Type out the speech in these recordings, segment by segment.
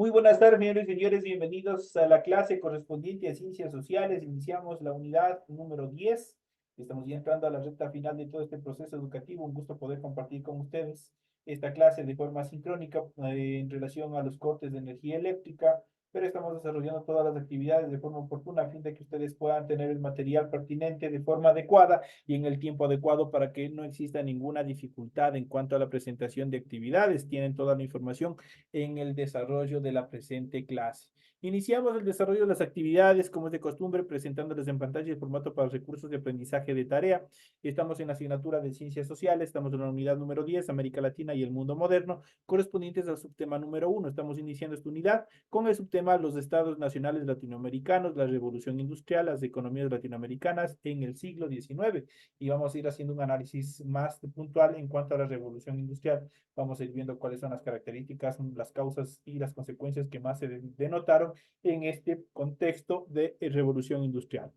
Muy buenas tardes, señores y señores. Bienvenidos a la clase correspondiente a Ciencias Sociales. Iniciamos la unidad número 10. Estamos ya entrando a la recta final de todo este proceso educativo. Un gusto poder compartir con ustedes esta clase de forma sincrónica en relación a los cortes de energía eléctrica, pero estamos desarrollando todas las actividades de forma oportuna a fin de que ustedes puedan tener el material pertinente de forma adecuada y en el tiempo adecuado para que no exista ninguna dificultad en cuanto a la presentación de actividades. Tienen toda la información en el desarrollo de la presente clase. Iniciamos el desarrollo de las actividades, como es de costumbre, presentándoles en pantalla el formato para recursos de aprendizaje de tarea. Estamos en la asignatura de Ciencias Sociales, estamos en la unidad número 10, América Latina y el mundo moderno, correspondientes al subtema número 1. Estamos iniciando esta unidad con el subtema Los estados nacionales latinoamericanos, la revolución industrial, las economías latinoamericanas en el siglo XIX. Y vamos a ir haciendo un análisis más puntual en cuanto a la revolución industrial. Vamos a ir viendo cuáles son las características, las causas y las consecuencias que más se denotaron en este contexto de revolución industrial.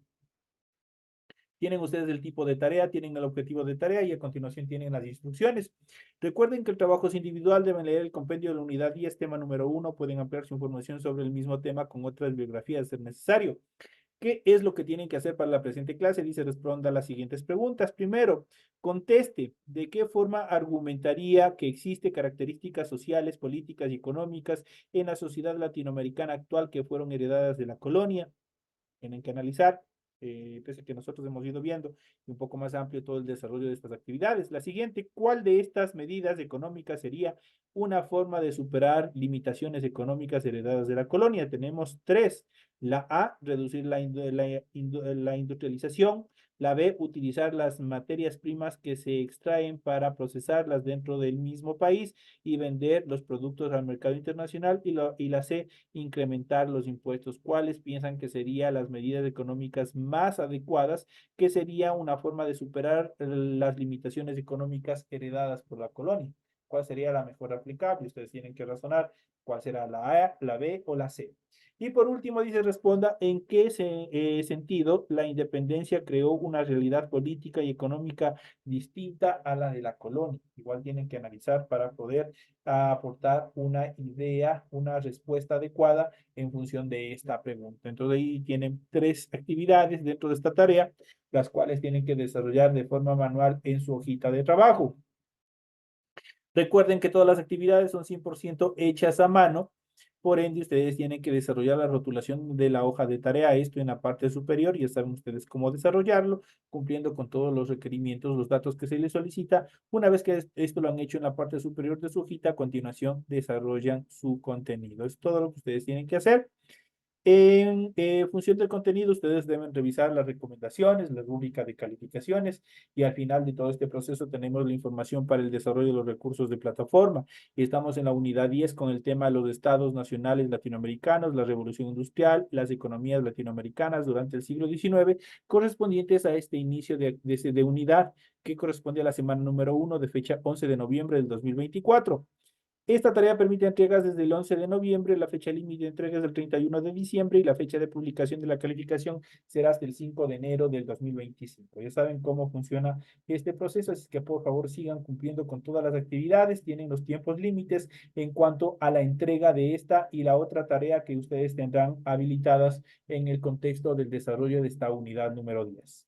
Tienen ustedes el tipo de tarea, tienen el objetivo de tarea y a continuación tienen las instrucciones. Recuerden que el trabajo es individual, deben leer el compendio de la unidad 10, tema número 1, pueden ampliar su información sobre el mismo tema con otras bibliografías de ser necesario. ¿Qué es lo que tienen que hacer para la presente clase? Dice, responda a las siguientes preguntas. Primero, conteste de qué forma argumentaría que existe características sociales, políticas y económicas en la sociedad latinoamericana actual que fueron heredadas de la colonia. Tienen que analizar, pese a que nosotros hemos ido viendo un poco más amplio todo el desarrollo de estas actividades. La siguiente, ¿cuál de estas medidas económicas sería una forma de superar limitaciones económicas heredadas de la colonia? Tenemos tres. La A, reducir la industrialización. La B, utilizar las materias primas que se extraen para procesarlas dentro del mismo país y vender los productos al mercado internacional. Y la C, incrementar los impuestos. ¿Cuáles piensan que serían las medidas económicas más adecuadas, que sería una forma de superar las limitaciones económicas heredadas por la colonia? ¿Cuál sería la mejor aplicable? Ustedes tienen que razonar cuál será la A, la B o la C. Y por último dice, responda en qué sentido la independencia creó una realidad política y económica distinta a la de la colonia. Igual tienen que analizar para poder aportar una idea, una respuesta adecuada en función de esta pregunta. Entonces ahí tienen tres actividades dentro de esta tarea, las cuales tienen que desarrollar de forma manual en su hojita de trabajo. Recuerden que todas las actividades son 100% hechas a mano. Por ende, ustedes tienen que desarrollar la rotulación de la hoja de tarea, esto en la parte superior, ya saben ustedes cómo desarrollarlo, cumpliendo con todos los requerimientos, los datos que se les solicita. Una vez que esto lo han hecho en la parte superior de su hojita, a continuación desarrollan su contenido. Es todo lo que ustedes tienen que hacer. En función del contenido, ustedes deben revisar las recomendaciones, la rúbrica de calificaciones y al final de todo este proceso tenemos la información para el desarrollo de los recursos de plataforma. Y estamos en la unidad 10 con el tema de los estados nacionales latinoamericanos, la revolución industrial, las economías latinoamericanas durante el siglo XIX, correspondientes a este inicio de unidad que corresponde a la semana número 1 de fecha 11 de noviembre del 2024. Esta tarea permite entregas desde el 11 de noviembre, la fecha límite de entregas del 31 de diciembre y la fecha de publicación de la calificación será hasta el 5 de enero del 2025. Ya saben cómo funciona este proceso, así que por favor sigan cumpliendo con todas las actividades, tienen los tiempos límites en cuanto a la entrega de esta y la otra tarea que ustedes tendrán habilitadas en el contexto del desarrollo de esta unidad número 10.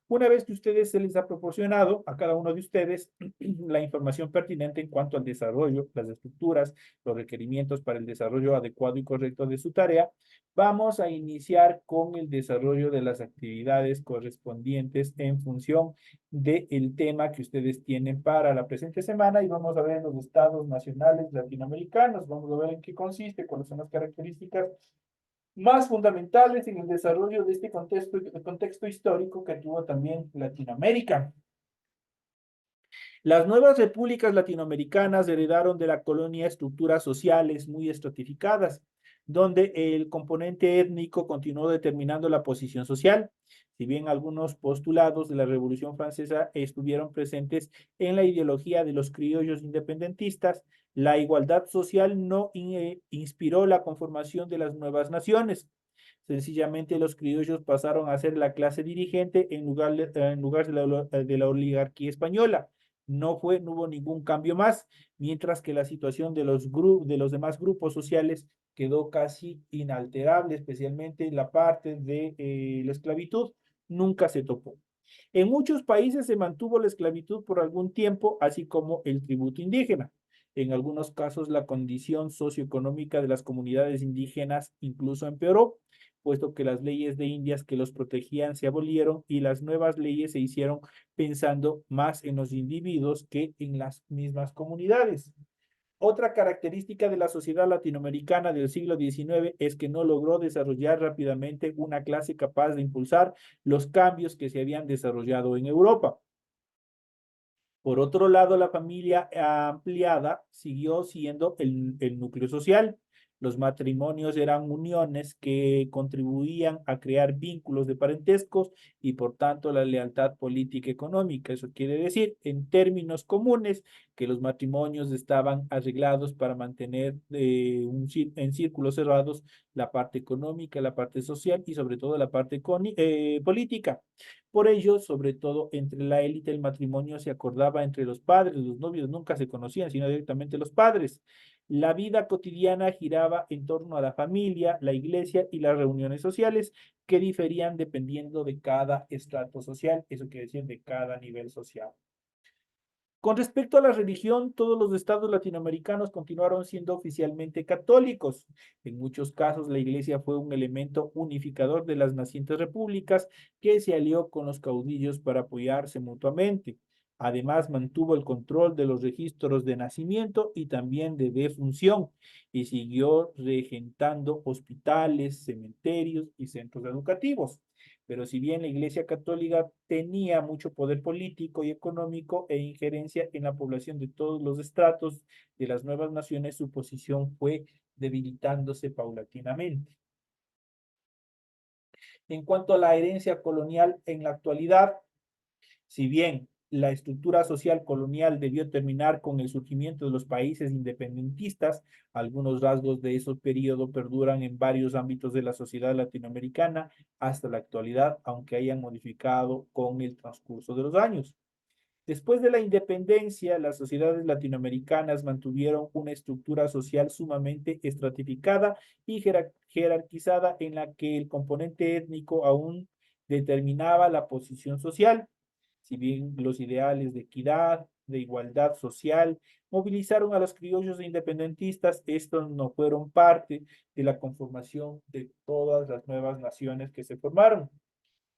Una vez que ustedes se les ha proporcionado a cada uno de ustedes la información pertinente en cuanto al desarrollo, las estructuras, los requerimientos para el desarrollo adecuado y correcto de su tarea, vamos a iniciar con el desarrollo de las actividades correspondientes en función del tema que ustedes tienen para la presente semana y vamos a ver los estados nacionales latinoamericanos, vamos a ver en qué consiste, cuáles son las características más fundamentales en el desarrollo de este contexto histórico que tuvo también Latinoamérica. Las nuevas repúblicas latinoamericanas heredaron de la colonia estructuras sociales muy estratificadas, donde el componente étnico continuó determinando la posición social. Si bien algunos postulados de la Revolución Francesa estuvieron presentes en la ideología de los criollos independentistas, la igualdad social no inspiró la conformación de las nuevas naciones. Sencillamente los criollos pasaron a ser la clase dirigente en lugar de la oligarquía española. No hubo ningún cambio más, mientras que la situación de los demás grupos sociales quedó casi inalterable, especialmente la parte de la esclavitud, nunca se topó. En muchos países se mantuvo la esclavitud por algún tiempo, así como el tributo indígena. En algunos casos, la condición socioeconómica de las comunidades indígenas incluso empeoró, puesto que las leyes de Indias que los protegían se abolieron y las nuevas leyes se hicieron pensando más en los individuos que en las mismas comunidades. Otra característica de la sociedad latinoamericana del siglo XIX es que no logró desarrollar rápidamente una clase capaz de impulsar los cambios que se habían desarrollado en Europa. Por otro lado, la familia ampliada siguió siendo el núcleo social. Los matrimonios eran uniones que contribuían a crear vínculos de parentescos y por tanto la lealtad política y económica. Eso quiere decir, en términos comunes, que los matrimonios estaban arreglados para mantener en círculos cerrados la parte económica, la parte social y sobre todo la parte política. Por ello, sobre todo entre la élite, el matrimonio se acordaba entre los padres, los novios nunca se conocían, sino directamente los padres. La vida cotidiana giraba en torno a la familia, la iglesia y las reuniones sociales que diferían dependiendo de cada estrato social, eso quiere decir de cada nivel social. Con respecto a la religión, todos los estados latinoamericanos continuaron siendo oficialmente católicos. En muchos casos, la iglesia fue un elemento unificador de las nacientes repúblicas que se alió con los caudillos para apoyarse mutuamente. Además, mantuvo el control de los registros de nacimiento y también de defunción y siguió regentando hospitales, cementerios y centros educativos. Pero si bien la Iglesia Católica tenía mucho poder político y económico e injerencia en la población de todos los estratos de las nuevas naciones, su posición fue debilitándose paulatinamente. En cuanto a la herencia colonial en la actualidad, si bien la estructura social colonial debió terminar con el surgimiento de los países independentistas, algunos rasgos de esos periodos perduran en varios ámbitos de la sociedad latinoamericana hasta la actualidad, aunque hayan modificado con el transcurso de los años. Después de la independencia, las sociedades latinoamericanas mantuvieron una estructura social sumamente estratificada y jerarquizada en la que el componente étnico aún determinaba la posición social. Si bien los ideales de equidad, de igualdad social, movilizaron a los criollos e independentistas, estos no fueron parte de la conformación de todas las nuevas naciones que se formaron.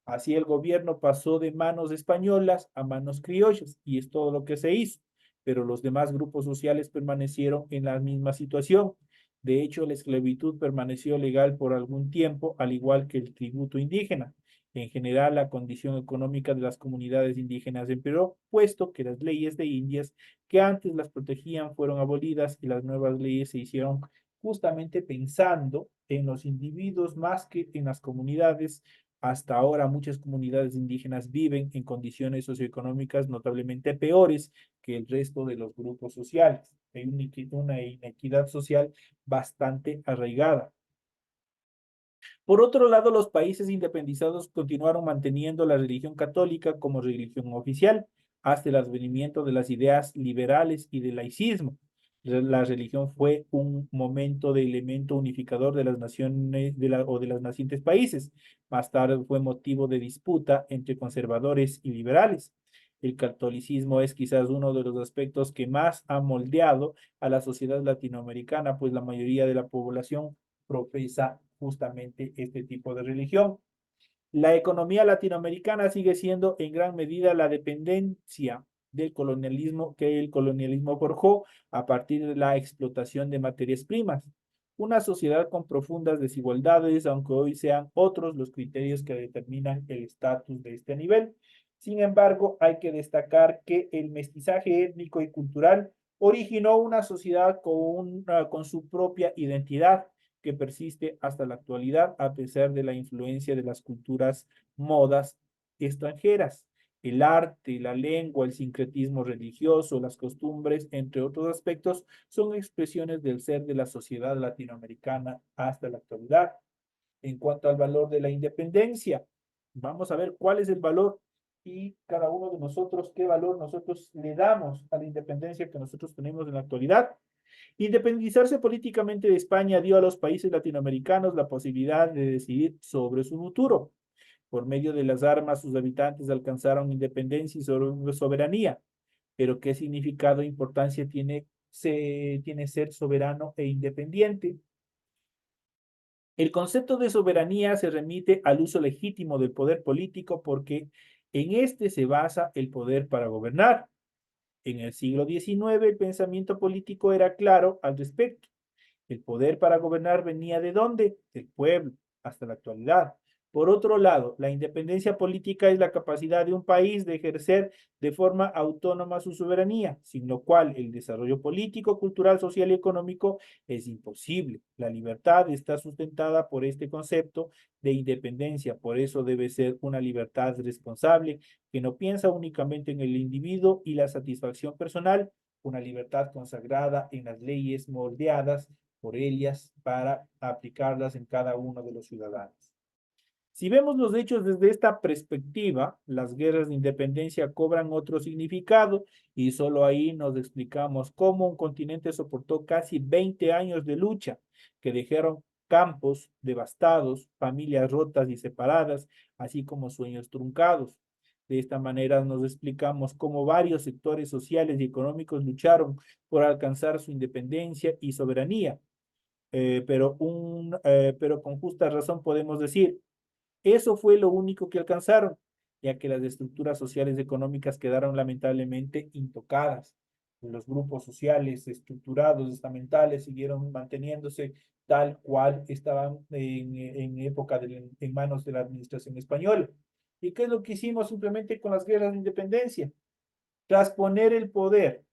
Así el gobierno pasó de manos españolas a manos criollas y es todo lo que se hizo, pero los demás grupos sociales permanecieron en la misma situación. De hecho, la esclavitud permaneció legal por algún tiempo, al igual que el tributo indígena. En general, la condición económica de las comunidades indígenas empeoró, puesto que las leyes de Indias que antes las protegían fueron abolidas y las nuevas leyes se hicieron justamente pensando en los individuos más que en las comunidades. Hasta ahora muchas comunidades indígenas viven en condiciones socioeconómicas notablemente peores que el resto de los grupos sociales. Hay una inequidad social bastante arraigada. Por otro lado, los países independizados continuaron manteniendo la religión católica como religión oficial hasta el advenimiento de las ideas liberales y del laicismo. La religión fue un momento de elemento unificador de las naciones o de las nacientes países. Más tarde fue motivo de disputa entre conservadores y liberales. El catolicismo es quizás uno de los aspectos que más ha moldeado a la sociedad latinoamericana, pues la mayoría de la población profesa justamente este tipo de religión. La economía latinoamericana sigue siendo en gran medida la dependencia del colonialismo que el colonialismo forjó a partir de la explotación de materias primas. Una sociedad con profundas desigualdades, aunque hoy sean otros los criterios que determinan el estatus de este nivel. Sin embargo, hay que destacar que el mestizaje étnico y cultural originó una sociedad con su propia identidad que persiste hasta la actualidad a pesar de la influencia de las culturas modas extranjeras. El arte, la lengua, el sincretismo religioso, las costumbres, entre otros aspectos, son expresiones del ser de la sociedad latinoamericana hasta la actualidad. En cuanto al valor de la independencia, vamos a ver cuál es el valor y cada uno de nosotros, qué valor nosotros le damos a la independencia que nosotros tenemos en la actualidad. Independizarse políticamente de España dio a los países latinoamericanos la posibilidad de decidir sobre su futuro. Por medio de las armas, sus habitantes alcanzaron independencia y soberanía. Pero ¿qué significado e importancia tiene ser soberano e independiente? El concepto de soberanía se remite al uso legítimo del poder político porque en este se basa el poder para gobernar. En el siglo XIX el pensamiento político era claro al respecto. El poder para gobernar venía ¿de dónde? Del pueblo, hasta la actualidad. Por otro lado, la independencia política es la capacidad de un país de ejercer de forma autónoma su soberanía, sin lo cual el desarrollo político, cultural, social y económico es imposible. La libertad está sustentada por este concepto de independencia, por eso debe ser una libertad responsable que no piensa únicamente en el individuo y la satisfacción personal, una libertad consagrada en las leyes moldeadas por ellas para aplicarlas en cada uno de los ciudadanos. Si vemos los hechos desde esta perspectiva, las guerras de independencia cobran otro significado y solo ahí nos explicamos cómo un continente soportó casi 20 años de lucha que dejaron campos devastados, familias rotas y separadas, así como sueños truncados. De esta manera nos explicamos cómo varios sectores sociales y económicos lucharon por alcanzar su independencia y soberanía, pero con justa razón podemos decir, eso fue lo único que alcanzaron, ya que las estructuras sociales y económicas quedaron lamentablemente intocadas. Los grupos sociales estructurados, estamentales, siguieron manteniéndose tal cual estaban en manos de la administración española. ¿Y qué es lo que hicimos simplemente con las guerras de independencia? Transponer el poder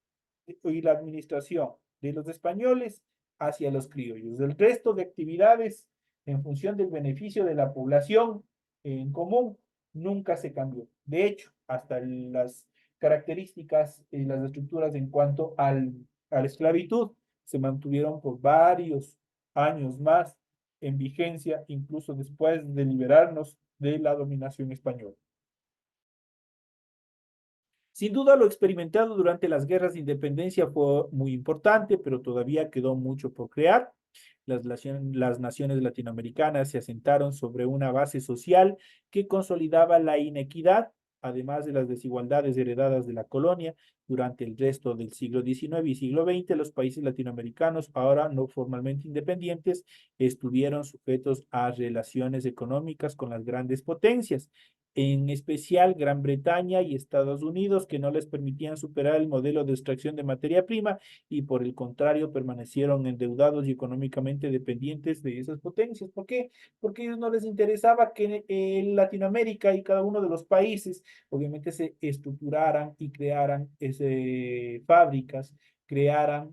y la administración de los españoles hacia los criollos. El resto de actividades en función del beneficio de la población en común nunca se cambió. De hecho, hasta las características y las estructuras en cuanto a la esclavitud se mantuvieron por varios años más en vigencia, incluso después de liberarnos de la dominación española. Sin duda, lo experimentado durante las guerras de independencia fue muy importante, pero todavía quedó mucho por crear. Las naciones latinoamericanas se asentaron sobre una base social que consolidaba la inequidad, además de las desigualdades heredadas de la colonia. Durante el resto del siglo XIX y siglo XX, los países latinoamericanos, ahora no formalmente independientes, estuvieron sujetos a relaciones económicas con las grandes potencias, en especial Gran Bretaña y Estados Unidos, que no les permitían superar el modelo de extracción de materia prima y por el contrario permanecieron endeudados y económicamente dependientes de esas potencias. ¿Por qué? Porque a ellos no les interesaba que en Latinoamérica y cada uno de los países obviamente se estructuraran y crearan fábricas, crearan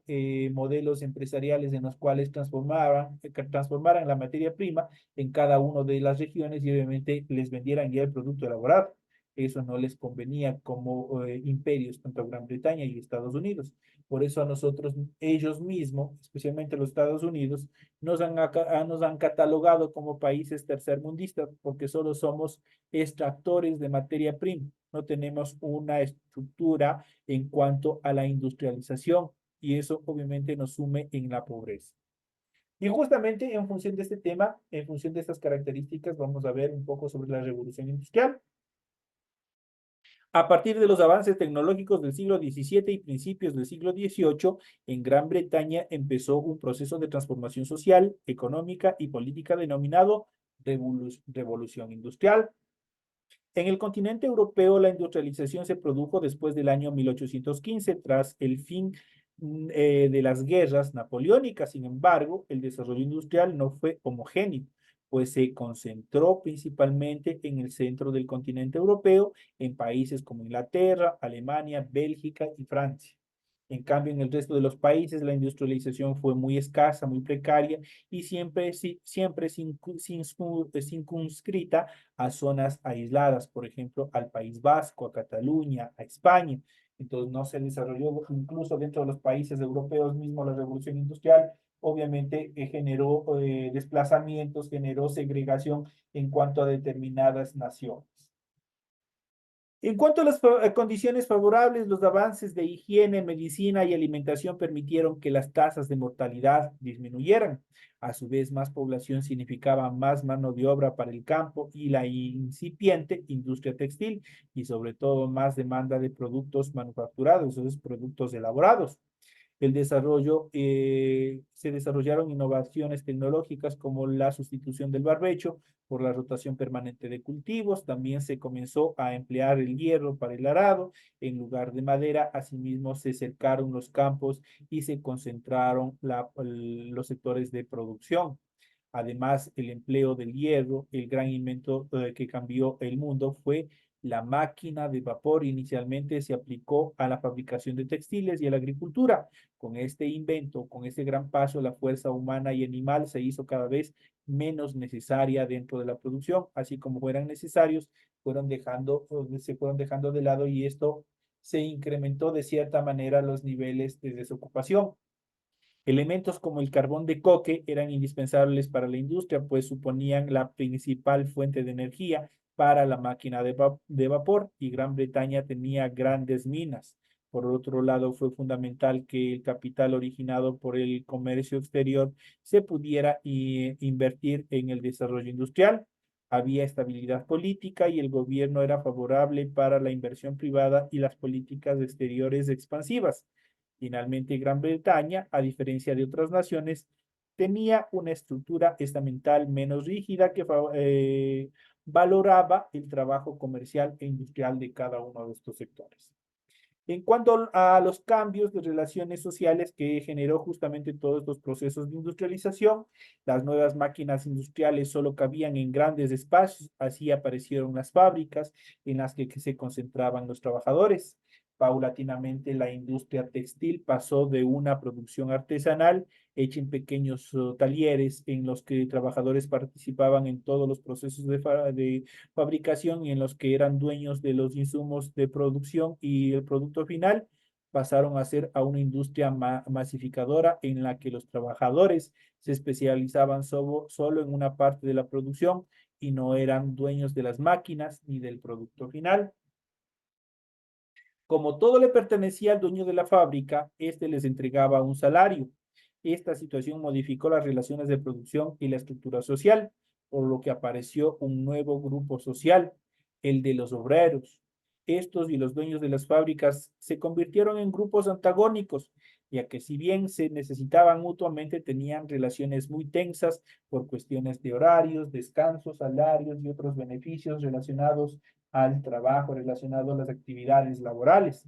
modelos empresariales en los cuales transformaran la materia prima en cada una de las regiones y obviamente les vendieran ya el producto elaborado. Eso no les convenía como imperios, tanto Gran Bretaña y Estados Unidos. Por eso a nosotros, ellos mismos, especialmente los Estados Unidos, nos han catalogado como países tercermundistas porque solo somos extractores de materia prima. No tenemos una estructura en cuanto a la industrialización y eso obviamente nos sume en la pobreza. Y justamente en función de este tema, en función de estas características, vamos a ver un poco sobre la revolución industrial. A partir de los avances tecnológicos del siglo XVII y principios del siglo XVIII, en Gran Bretaña empezó un proceso de transformación social, económica y política denominado revolución industrial. En el continente europeo, la industrialización se produjo después del año 1815, tras el fin de las guerras napoleónicas. Sin embargo, el desarrollo industrial no fue homogéneo, pues se concentró principalmente en el centro del continente europeo, en países como Inglaterra, Alemania, Bélgica y Francia. En cambio, en el resto de los países la industrialización fue muy escasa, muy precaria y siempre circunscrita a zonas aisladas, por ejemplo, al País Vasco, a Cataluña, a España. Entonces no se desarrolló incluso dentro de los países europeos mismo la revolución industrial. Obviamente generó desplazamientos, generó segregación en cuanto a determinadas naciones. En cuanto a las condiciones favorables, los avances de higiene, medicina y alimentación permitieron que las tasas de mortalidad disminuyeran. A su vez, más población significaba más mano de obra para el campo y la incipiente industria textil y sobre todo más demanda de productos manufacturados, esos productos elaborados. Se desarrollaron innovaciones tecnológicas como la sustitución del barbecho por la rotación permanente de cultivos. También se comenzó a emplear el hierro para el arado en lugar de madera. Asimismo, se cercaron los campos y se concentraron los sectores de producción. Además, el empleo del hierro, el gran invento que cambió el mundo fue la máquina de vapor. Inicialmente se aplicó a la fabricación de textiles y a la agricultura. Con este invento, con este gran paso, la fuerza humana y animal se hizo cada vez menos necesaria dentro de la producción, así como fueran necesarios, se fueron dejando de lado y esto se incrementó de cierta manera los niveles de desocupación. Elementos como el carbón de coque eran indispensables para la industria, pues suponían la principal fuente de energía para la máquina de vapor y Gran Bretaña tenía grandes minas. Por otro lado, fue fundamental que el capital originado por el comercio exterior se pudiera invertir en el desarrollo industrial. Había estabilidad política y el gobierno era favorable para la inversión privada y las políticas exteriores expansivas. Finalmente, Gran Bretaña, a diferencia de otras naciones, tenía una estructura estamental menos rígida que valoraba el trabajo comercial e industrial de cada uno de estos sectores. En cuanto a los cambios de relaciones sociales que generó justamente todos estos procesos de industrialización, las nuevas máquinas industriales solo cabían en grandes espacios, así aparecieron las fábricas en las que se concentraban los trabajadores. Paulatinamente la industria textil pasó de una producción artesanal hecha en pequeños talleres en los que trabajadores participaban en todos los procesos de fabricación y en los que eran dueños de los insumos de producción y el producto final, pasaron a ser a una industria masificadora en la que los trabajadores se especializaban solo en una parte de la producción y no eran dueños de las máquinas ni del producto final. Como todo le pertenecía al dueño de la fábrica, éste les entregaba un salario. Esta situación modificó las relaciones de producción y la estructura social, por lo que apareció un nuevo grupo social, el de los obreros. Estos y los dueños de las fábricas se convirtieron en grupos antagónicos, ya que si bien se necesitaban mutuamente, tenían relaciones muy tensas por cuestiones de horarios, descansos, salarios y otros beneficios relacionados al trabajo, relacionado a las actividades laborales.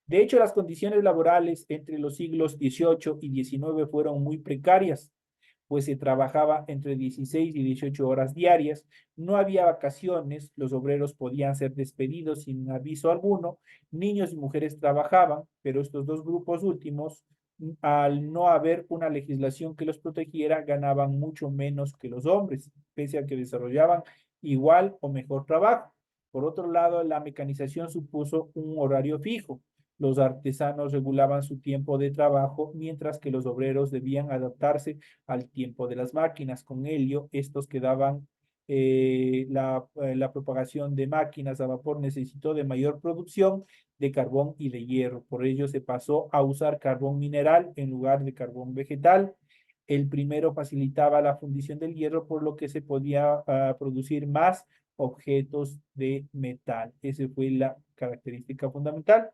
De hecho, las condiciones laborales entre los siglos XVIII y XIX fueron muy precarias, pues se trabajaba entre 16 y 18 horas diarias, no había vacaciones, los obreros podían ser despedidos sin aviso alguno, niños y mujeres trabajaban, pero estos dos grupos últimos, al no haber una legislación que los protegiera, ganaban mucho menos que los hombres, pese a que desarrollaban igual o mejor trabajo. Por otro lado, la mecanización supuso un horario fijo. Los artesanos regulaban su tiempo de trabajo, mientras que los obreros debían adaptarse al tiempo de las máquinas. Con ello, estos quedaban, la propagación de máquinas a vapor necesitó de mayor producción de carbón y de hierro. Por ello, se pasó a usar carbón mineral en lugar de carbón vegetal. El primero facilitaba la fundición del hierro, por lo que se podía producir más objetos de metal. Esa fue la característica fundamental.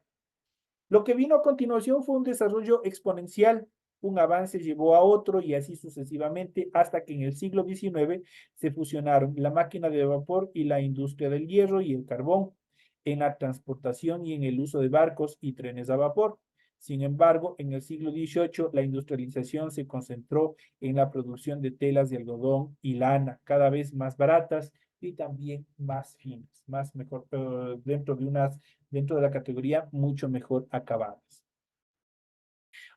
Lo que vino a continuación fue un desarrollo exponencial, un avance llevó a otro y así sucesivamente hasta que en el siglo XIX se fusionaron la máquina de vapor y la industria del hierro y el carbón en la transportación y en el uso de barcos y trenes a vapor. Sin embargo, en el siglo XVIII la industrialización se concentró en la producción de telas de algodón y lana, cada vez más baratas y también más finas, más mejor, dentro de la categoría mucho mejor acabadas.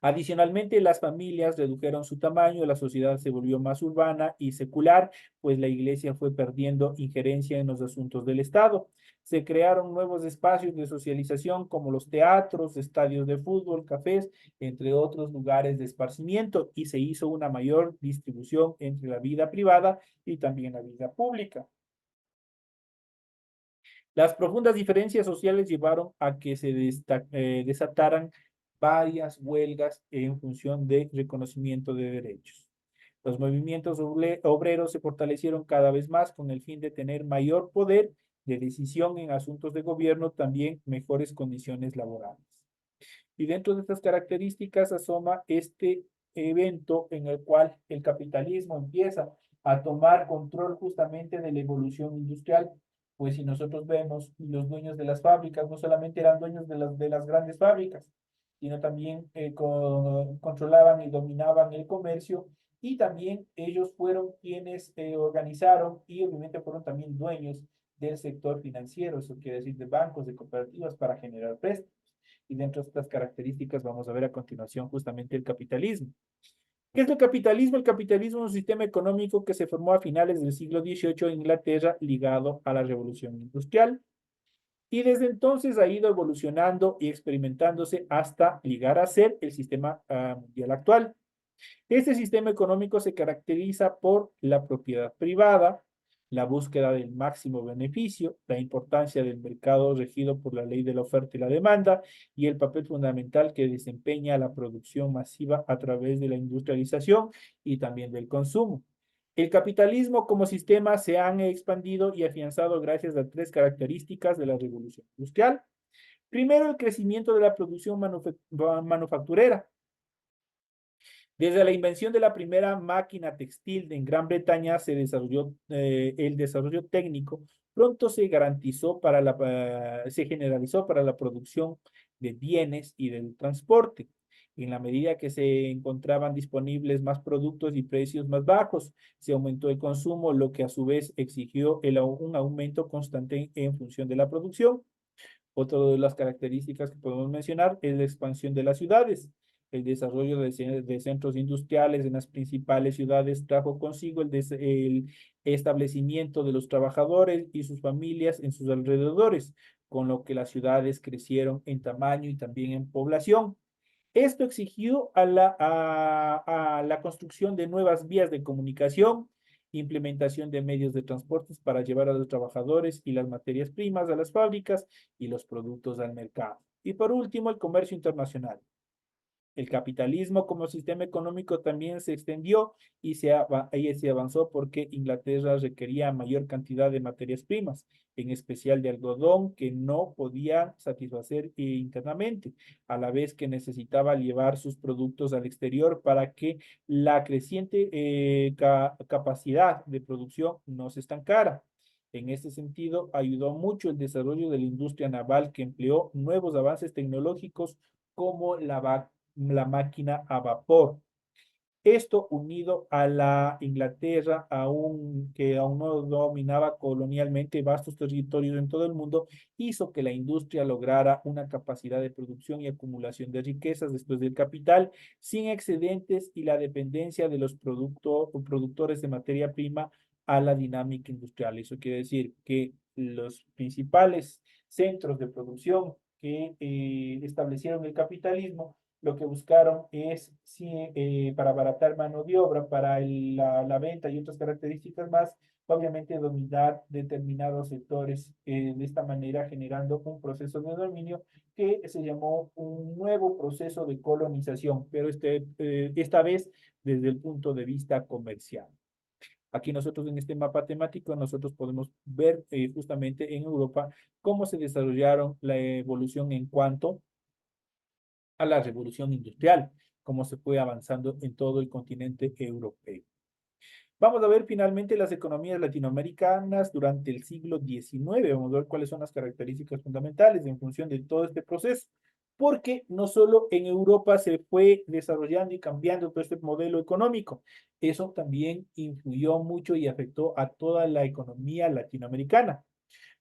Adicionalmente, las familias redujeron su tamaño, la sociedad se volvió más urbana y secular, pues la iglesia fue perdiendo injerencia en los asuntos del Estado. Se crearon nuevos espacios de socialización como los teatros, estadios de fútbol, cafés, entre otros lugares de esparcimiento, y se hizo una mayor distribución entre la vida privada y también la vida pública. Las profundas diferencias sociales llevaron a que se desataran varias huelgas en función de reconocimiento de derechos. Los movimientos obreros se fortalecieron cada vez más con el fin de tener mayor poder de decisión en asuntos de gobierno, también mejores condiciones laborales. Y dentro de estas características asoma este evento en el cual el capitalismo empieza a tomar control justamente de la evolución industrial, pues si nosotros vemos, los dueños de las fábricas no solamente eran dueños de las grandes fábricas, sino también controlaban y dominaban el comercio, y también ellos fueron quienes organizaron y obviamente fueron también dueños del sector financiero, eso quiere decir de bancos, de cooperativas para generar préstamos. Y dentro de estas características vamos a ver a continuación justamente el capitalismo. ¿Qué es el capitalismo? El capitalismo es un sistema económico que se formó a finales del siglo XVIII en Inglaterra, ligado a la revolución industrial, y desde entonces ha ido evolucionando y experimentándose hasta llegar a ser el sistema mundial actual. Este sistema económico se caracteriza por la propiedad privada, la búsqueda del máximo beneficio, la importancia del mercado regido por la ley de la oferta y la demanda, y el papel fundamental que desempeña la producción masiva a través de la industrialización y también del consumo. El capitalismo como sistema se han expandido y afianzado gracias a tres características de la revolución industrial. Primero, el crecimiento de la producción manufacturera. Desde la invención de la primera máquina textil en Gran Bretaña se desarrolló el desarrollo técnico, pronto se generalizó para la producción de bienes y del transporte. En la medida que se encontraban disponibles más productos y precios más bajos, se aumentó el consumo, lo que a su vez exigió un aumento constante en función de la producción. Otra de las características que podemos mencionar es la expansión de las ciudades. El desarrollo de centros industriales en las principales ciudades trajo consigo el establecimiento de los trabajadores y sus familias en sus alrededores, con lo que las ciudades crecieron en tamaño y también en población. Esto exigió a la construcción de nuevas vías de comunicación, implementación de medios de transportes para llevar a los trabajadores y las materias primas a las fábricas y los productos al mercado. Y por último, el comercio internacional. El capitalismo como sistema económico también se extendió y se avanzó porque Inglaterra requería mayor cantidad de materias primas, en especial de algodón, que no podía satisfacer internamente, a la vez que necesitaba llevar sus productos al exterior para que la creciente capacidad de producción no se estancara. En este sentido, ayudó mucho el desarrollo de la industria naval, que empleó nuevos avances tecnológicos como la máquina a vapor. Esto unido a la Inglaterra, que aún no dominaba colonialmente vastos territorios en todo el mundo, hizo que la industria lograra una capacidad de producción y acumulación de riquezas después del capital, sin excedentes y la dependencia de los productores de materia prima a la dinámica industrial. Eso quiere decir que los principales centros de producción que establecieron el capitalismo lo que buscaron es, sí, para abaratar mano de obra, para la venta y otras características más, obviamente dominar determinados sectores, de esta manera generando un proceso de dominio que se llamó un nuevo proceso de colonización, pero esta vez desde el punto de vista comercial. Aquí nosotros en este mapa temático, nosotros podemos ver justamente en Europa cómo se desarrollaron la evolución en cuanto a la revolución industrial, cómo se fue avanzando en todo el continente europeo. Vamos a ver finalmente las economías latinoamericanas durante el siglo XIX. Vamos a ver cuáles son las características fundamentales en función de todo este proceso. Porque no solo en Europa se fue desarrollando y cambiando todo este modelo económico, eso también influyó mucho y afectó a toda la economía latinoamericana.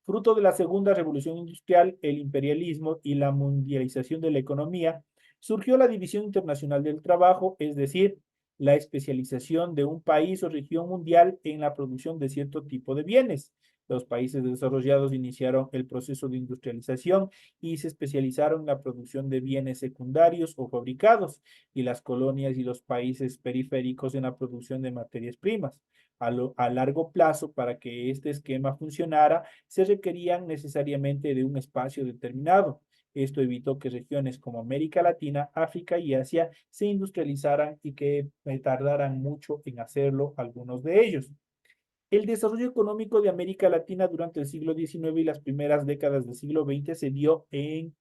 Fruto de la segunda revolución industrial, el imperialismo y la mundialización de la economía, surgió la división internacional del trabajo, es decir, la especialización de un país o región mundial en la producción de cierto tipo de bienes. Los países desarrollados iniciaron el proceso de industrialización y se especializaron en la producción de bienes secundarios o fabricados, y las colonias y los países periféricos en la producción de materias primas. A largo plazo, para que este esquema funcionara, se requerían necesariamente de un espacio determinado. Esto evitó que regiones como América Latina, África y Asia se industrializaran y que tardaran mucho en hacerlo algunos de ellos. El desarrollo económico de América Latina durante el siglo XIX y las primeras décadas del siglo XX se dio en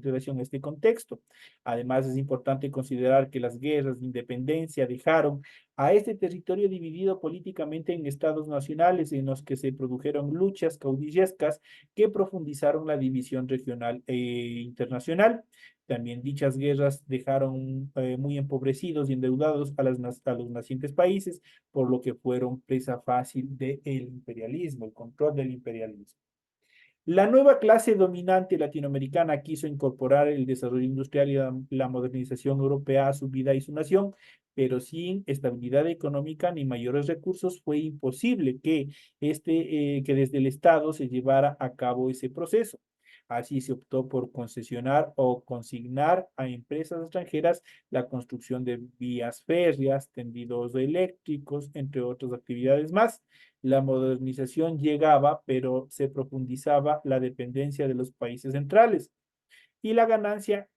relación a este contexto. Además, es importante considerar que las guerras de independencia dejaron a este territorio dividido políticamente en estados nacionales en los que se produjeron luchas caudillescas que profundizaron la división regional e internacional. También dichas guerras dejaron muy empobrecidos y endeudados a los nacientes países, por lo que fueron presa fácil del imperialismo, el control del imperialismo. La nueva clase dominante latinoamericana quiso incorporar el desarrollo industrial y la modernización europea a su vida y su nación, pero sin estabilidad económica ni mayores recursos fue imposible que desde el Estado se llevara a cabo ese proceso. Así se optó por concesionar o consignar a empresas extranjeras la construcción de vías férreas, tendidos eléctricos, entre otras actividades más. La modernización llegaba, pero se profundizaba la dependencia de los países centrales. Y la ganancia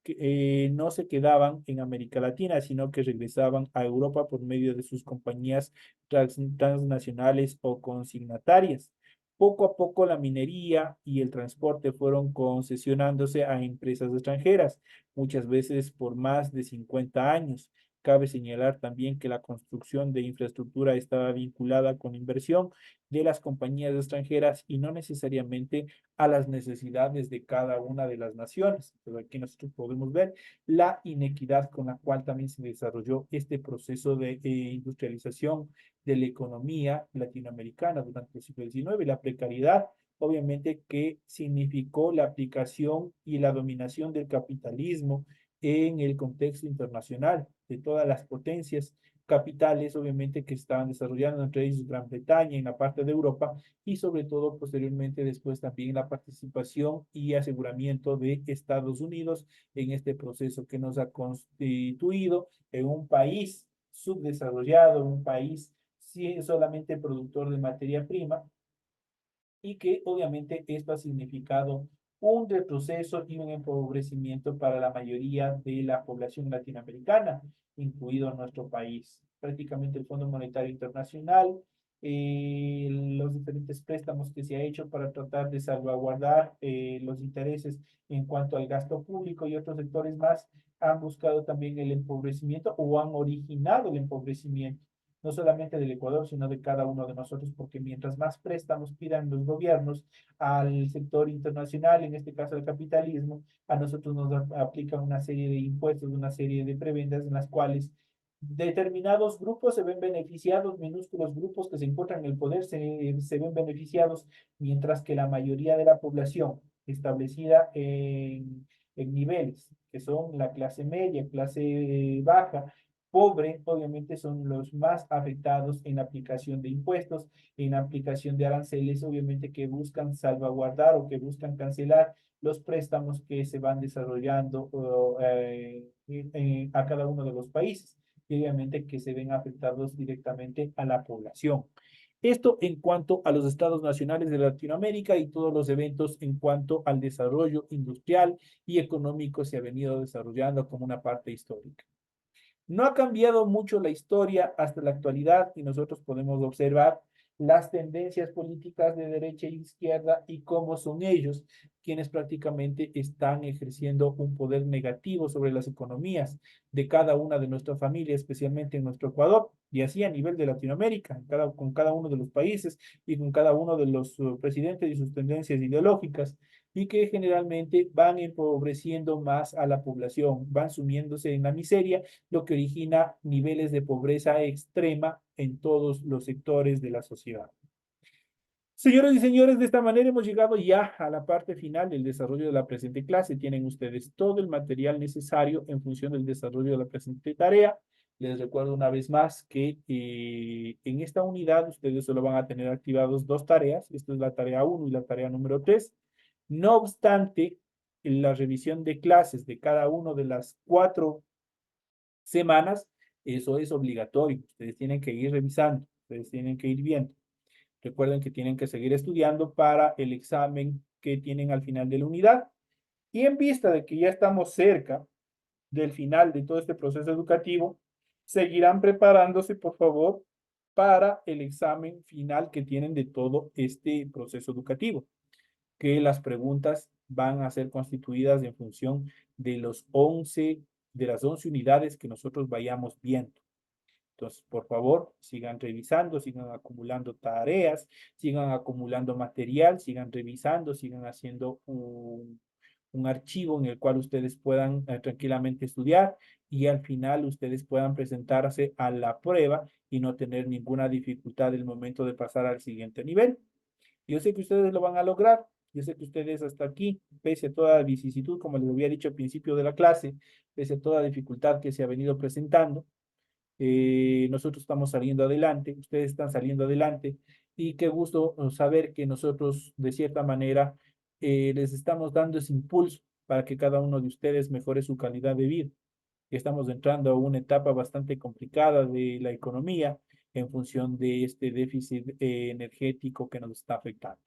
no se quedaban en América Latina, sino que regresaban a Europa por medio de sus compañías transnacionales o consignatarias. Poco a poco la minería y el transporte fueron concesionándose a empresas extranjeras, muchas veces por más de 50 años. Cabe señalar también que la construcción de infraestructura estaba vinculada con inversión de las compañías extranjeras y no necesariamente a las necesidades de cada una de las naciones. Pero aquí nosotros podemos ver la inequidad con la cual también se desarrolló este proceso de industrialización de la economía latinoamericana durante el siglo XIX, la precariedad, obviamente, que significó la aplicación y la dominación del capitalismo en el contexto internacional de todas las potencias capitales, obviamente, que estaban desarrollando, entre ellos Gran Bretaña en la parte de Europa, y sobre todo posteriormente después también la participación y aseguramiento de Estados Unidos en este proceso que nos ha constituido en un país subdesarrollado, un país solamente productor de materia prima, y que obviamente esto ha significado un retroceso y un empobrecimiento para la mayoría de la población latinoamericana, incluido nuestro país. Prácticamente el Fondo Monetario Internacional, los diferentes préstamos que se ha hecho para tratar de salvaguardar los intereses en cuanto al gasto público y otros sectores más, han buscado también el empobrecimiento o han originado el empobrecimiento no solamente del Ecuador, sino de cada uno de nosotros, porque mientras más préstamos pidan los gobiernos al sector internacional, en este caso al capitalismo, a nosotros nos aplican una serie de impuestos, una serie de prebendas en las cuales determinados grupos se ven beneficiados, minúsculos grupos que se encuentran en el poder se ven beneficiados, mientras que la mayoría de la población establecida en niveles que son la clase media, clase baja, pobre, obviamente son los más afectados en la aplicación de impuestos, en la aplicación de aranceles, obviamente que buscan salvaguardar o que buscan cancelar los préstamos que se van desarrollando a cada uno de los países y obviamente que se ven afectados directamente a la población. Esto en cuanto a los estados nacionales de Latinoamérica y todos los eventos en cuanto al desarrollo industrial y económico se ha venido desarrollando como una parte histórica. No ha cambiado mucho la historia hasta la actualidad y nosotros podemos observar las tendencias políticas de derecha e izquierda y cómo son ellos quienes prácticamente están ejerciendo un poder negativo sobre las economías de cada una de nuestras familias, especialmente en nuestro Ecuador, y así a nivel de Latinoamérica, con cada uno de los países y con cada uno de los presidentes y sus tendencias ideológicas y que generalmente van empobreciendo más a la población, van sumiéndose en la miseria, lo que origina niveles de pobreza extrema en todos los sectores de la sociedad. Señoras y señores, de esta manera hemos llegado ya a la parte final del desarrollo de la presente clase. Tienen ustedes todo el material necesario en función del desarrollo de la presente tarea. Les recuerdo una vez más que en esta unidad ustedes solo van a tener activados dos tareas. Esta es la tarea 1 y la tarea número 3. No obstante, en la revisión de clases de cada una de las 4 semanas, eso es obligatorio. Ustedes tienen que ir revisando, ustedes tienen que ir viendo. Recuerden que tienen que seguir estudiando para el examen que tienen al final de la unidad. Y en vista de que ya estamos cerca del final de todo este proceso educativo, seguirán preparándose, por favor, para el examen final que tienen de todo este proceso educativo, que las preguntas van a ser constituidas en función de de las 11 unidades que nosotros vayamos viendo. Entonces, por favor, sigan revisando, sigan acumulando tareas, sigan acumulando material, sigan revisando, sigan haciendo un archivo en el cual ustedes puedan tranquilamente estudiar y al final ustedes puedan presentarse a la prueba y no tener ninguna dificultad el momento de pasar al siguiente nivel. Yo sé que ustedes lo van a lograr. Yo sé que ustedes hasta aquí, pese a toda vicisitud, como les había dicho al principio de la clase, pese a toda dificultad que se ha venido presentando, nosotros estamos saliendo adelante, ustedes están saliendo adelante y qué gusto saber que nosotros de cierta manera les estamos dando ese impulso para que cada uno de ustedes mejore su calidad de vida. Estamos entrando a una etapa bastante complicada de la economía en función de este déficit energético que nos está afectando.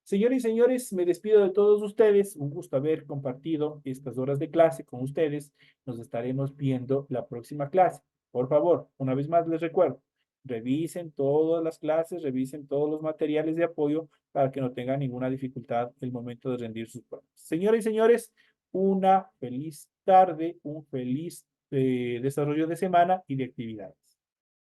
Señores y señores, me despido de todos ustedes. Un gusto haber compartido estas horas de clase con ustedes. Nos estaremos viendo la próxima clase. Por favor, una vez más les recuerdo, revisen todas las clases, revisen todos los materiales de apoyo para que no tengan ninguna dificultad el momento de rendir sus pruebas. Señores y señores, una feliz tarde, un feliz desarrollo de semana y de actividad.